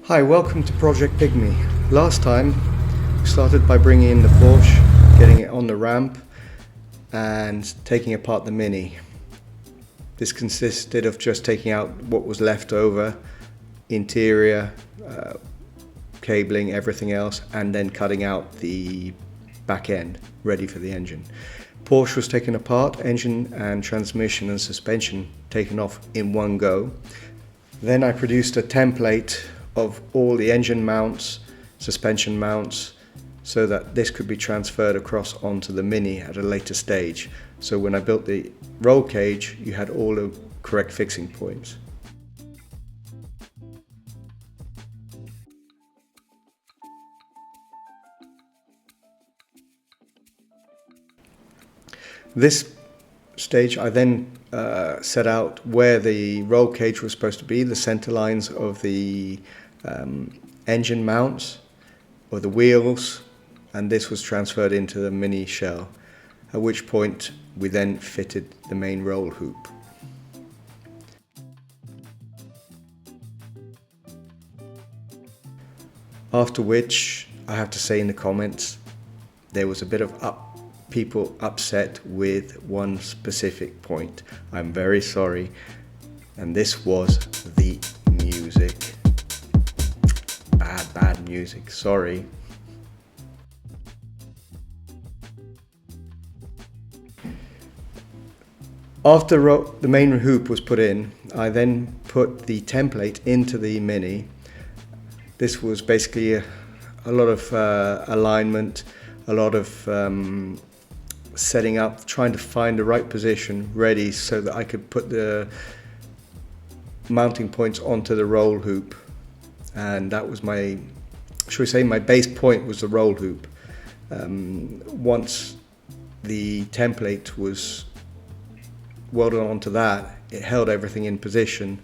Hi, welcome to Project PigMi. Last time we started by bringing in the Porsche, getting it on the ramp and taking apart the Mini. This consisted of just taking out what was left over, interior, cabling, everything else, and then cutting out the back end, ready for the engine. Porsche was taken apart, engine and transmission and suspension taken off in one go. Then I produced a template of all the engine mounts, suspension mounts, so that this could be transferred across onto the Mini at a later stage. So when I built the roll cage, you had all the correct fixing points. This stage I then set out where the roll cage was supposed to be, the center lines of the engine mounts or the wheels, and this was transferred into the Mini shell, at which point we then fitted the main roll hoop. After which, I have to say in the comments, there was a bit of people upset with one specific point. I'm very sorry, and this was the music. Bad music, sorry. After the main hoop was put in, I then put the template into the Mini. This was basically a lot of alignment, a lot of setting up, trying to find the right position ready so that I could put the mounting points onto the roll hoop. And that was my, shall we say, my base point was the roll hoop. Once the template was welded onto that, it held everything in position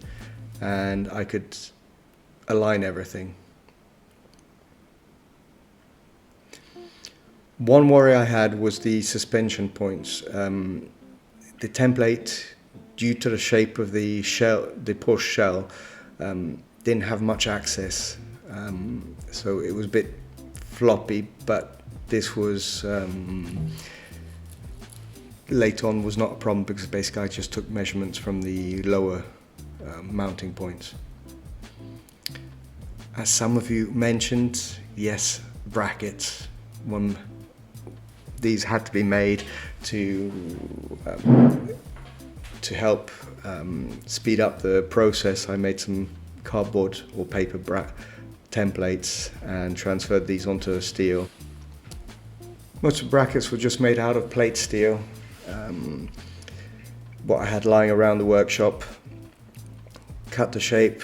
and I could align everything. One worry I had was the suspension points. The template, due to the shape of the shell, the Porsche shell, didn't have much access, so it was a bit floppy. But this was later on was not a problem because basically I just took measurements from the lower mounting points. As some of you mentioned, yes, brackets. These had to be made to help speed up the process. I made some cardboard or paper templates and transferred these onto steel. Most of the brackets were just made out of plate steel, what I had lying around the workshop. Cut to shape,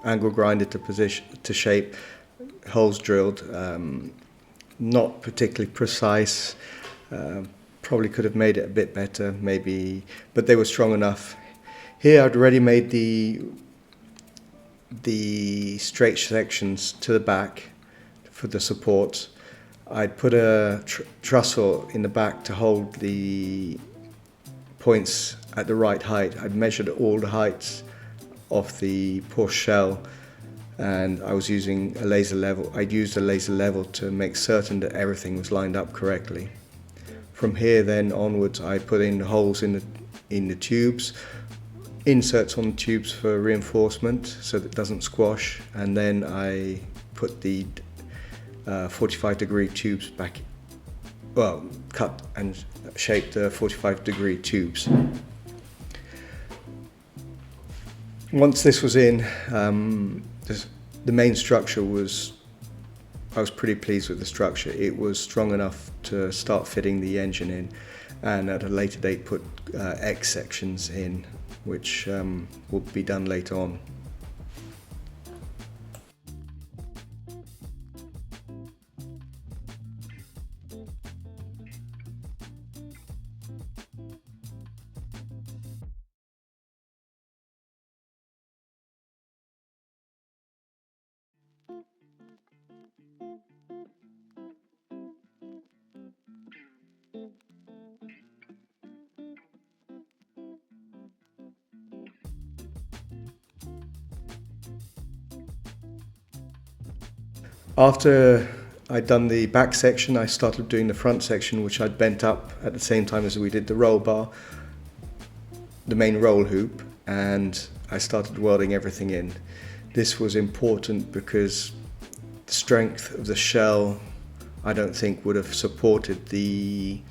angle grinded to shape, holes drilled. Not particularly precise, probably could have made it a bit better maybe, but they were strong enough. Here I'd already made the straight sections to the back for the supports. I'd put a trussel in the back to hold the points at the right height. I'd measured all the heights of the Porsche shell, and I was using a laser level. I'd used a laser level to make certain that everything was lined up correctly. From here then onwards, I put in holes in the tubes, inserts on the tubes for reinforcement so that it doesn't squash, and then I put the 45-degree tubes back, well, cut and shaped the 45-degree tubes. Once this was in, the main structure was, I was pretty pleased with the structure. It was strong enough to start fitting the engine in, and at a later date put X sections in, which will be done later on. After I'd done the back section, I started doing the front section, which I'd bent up at the same time as we did the roll bar, the main roll hoop, and I started welding everything in. This was important because the strength of the shell, I don't think would have supported the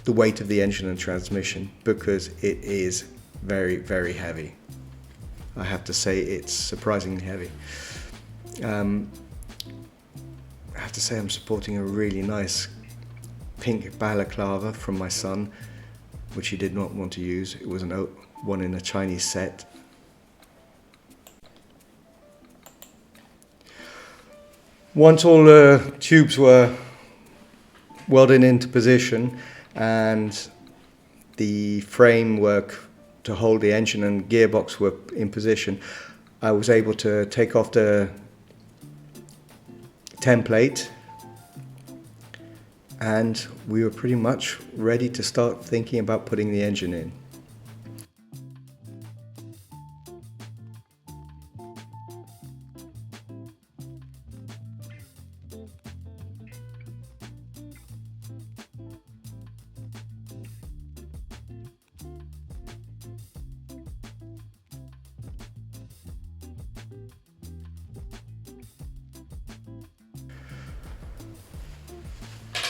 weight of the engine and transmission, because it is very, very heavy. I have to say it's surprisingly heavy. I have to say I'm supporting a really nice pink balaclava from my son, which he did not want to use. It was one in a Chinese set. Once all the tubes were welded into position and the framework to hold the engine and gearbox were in position, I was able to take off the template, and we were pretty much ready to start thinking about putting the engine in.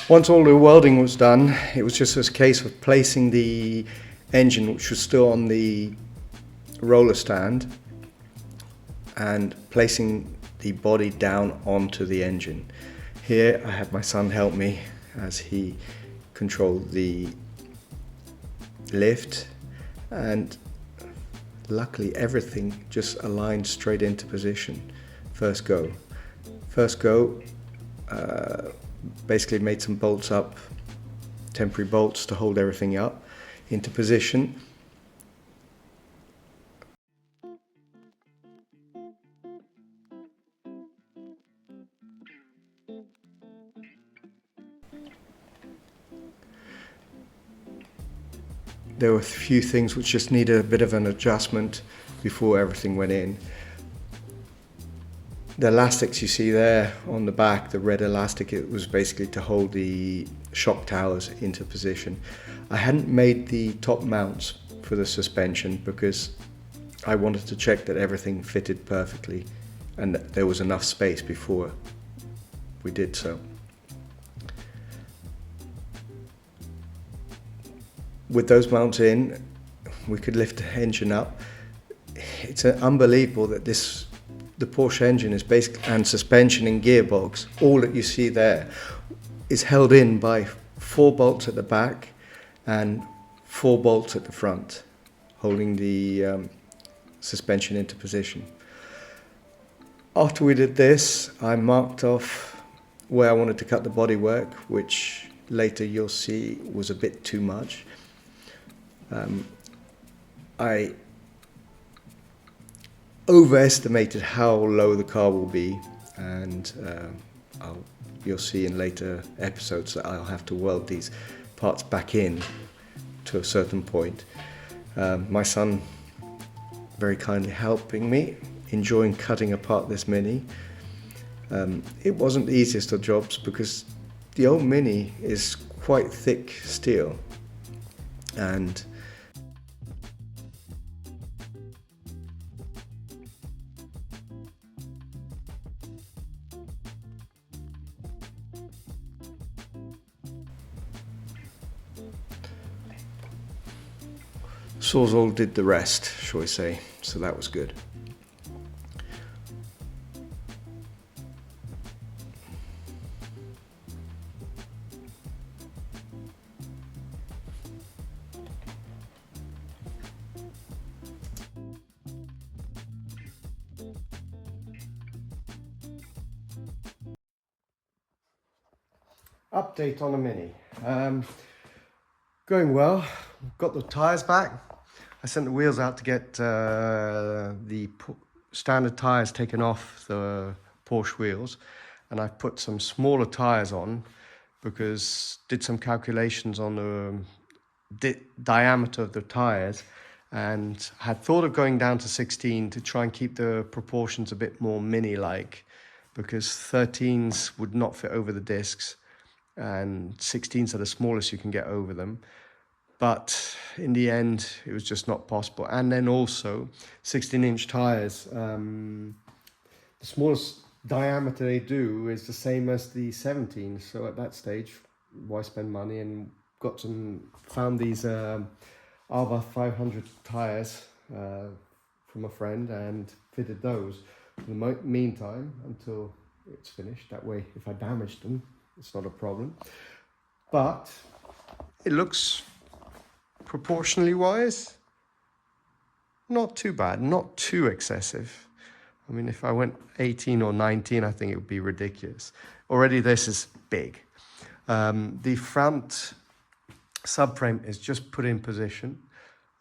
Once all the welding was done, it was just a case of placing the engine, which was still on the roller stand, and placing the body down onto the engine. Here I had my son help me as he controlled the lift, and luckily everything just aligned straight into position. First go, basically made some bolts up, temporary bolts to hold everything up into position. There were a few things which just needed a bit of an adjustment before everything went in. The elastics you see there on the back, the red elastic, it was basically to hold the shock towers into position. I hadn't made the top mounts for the suspension because I wanted to check that everything fitted perfectly and that there was enough space before we did so. With those mounts in, we could lift the engine up. It's unbelievable that the Porsche engine is basically, and suspension and gearbox, all that you see there is held in by 4 bolts at the back and 4 bolts at the front, holding the suspension into position. After we did this, I marked off where I wanted to cut the bodywork, which later you'll see was a bit too much. I overestimated how low the car will be, and you'll see in later episodes that I'll have to weld these parts back in to a certain point. My son very kindly helping me, enjoying cutting apart this Mini. It wasn't the easiest of jobs because the old Mini is quite thick steel, and Sawzall did the rest, shall we say, so that was good. Update on the Mini. Going well. Got the tyres back. I sent the wheels out to get the standard tyres taken off the Porsche wheels, and I put some smaller tyres on because did some calculations on the diameter of the tyres, and had thought of going down to 16 to try and keep the proportions a bit more Mini-like, because 13s would not fit over the discs and 16s are the smallest you can get over them. But in the end, it was just not possible. And then also 16-inch tires. The smallest diameter they do is the same as the 17. So at that stage, why spend money? And found these Arva 500 tires from a friend and fitted those. In the meantime, until it's finished. That way, if I damage them, it's not a problem. But it looks, proportionally wise, not too bad, not too excessive. I mean, if I went 18 or 19, I think it would be ridiculous. Already this is big. The front subframe is just put in position.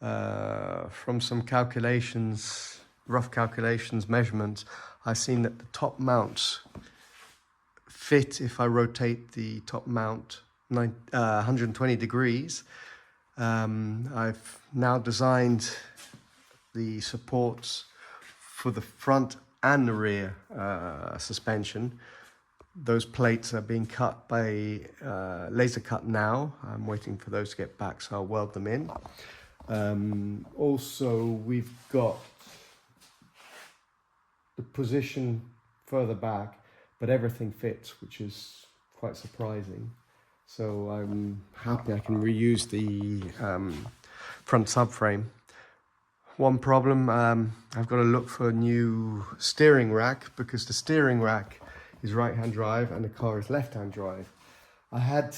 From some calculations, rough calculations, measurements, I've seen that the top mounts fit if I rotate the top mount 120 degrees. I've now designed the supports for the front and the rear suspension. Those plates are being cut by laser cut now. I'm waiting for those to get back, so I'll weld them in. Also, we've got the position further back, but everything fits, which is quite surprising. So I'm happy I can reuse the front subframe. One problem, I've got to look for a new steering rack, because the steering rack is right-hand drive and the car is left-hand drive. I had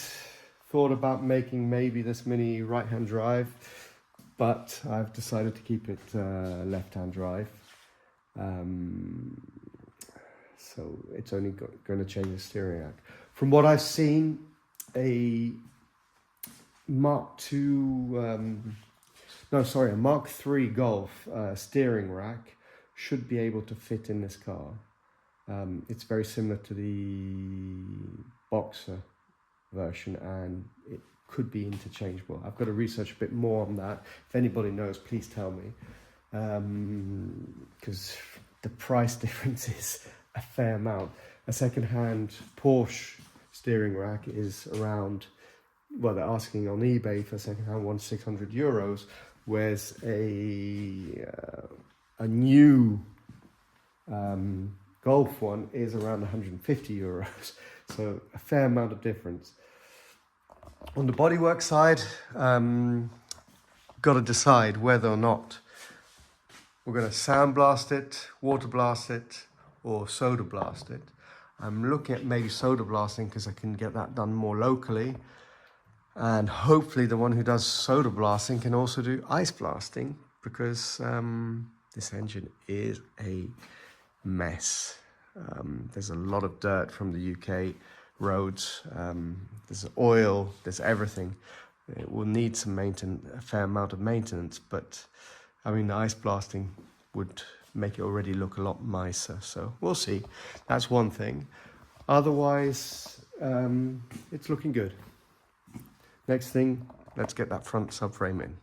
thought about making maybe this Mini right-hand drive, but I've decided to keep it left-hand drive. So it's only going to change the steering rack. From what I've seen, a Mark III Golf steering rack should be able to fit in this car. It's very similar to the Boxer version, and it could be interchangeable. I've got to research a bit more on that. If anybody knows, please tell me, because the price difference is a fair amount. A second-hand Porsche steering rack is around, well, they're asking on eBay for a second-hand one 600 euros, whereas a new Golf one is around 150 euros. So a fair amount of difference. On the bodywork side, got to decide whether or not we're going to sandblast it, water blast it, or soda blast it. I'm looking at maybe soda blasting because I can get that done more locally. And hopefully the one who does soda blasting can also do ice blasting, because this engine is a mess. There's a lot of dirt from the UK roads. There's oil, there's everything. It will need some maintenance, a fair amount of maintenance, but I mean, the ice blasting would make it already look a lot nicer. So we'll see. That's one thing. Otherwise, it's looking good. Next thing, let's get that front subframe in.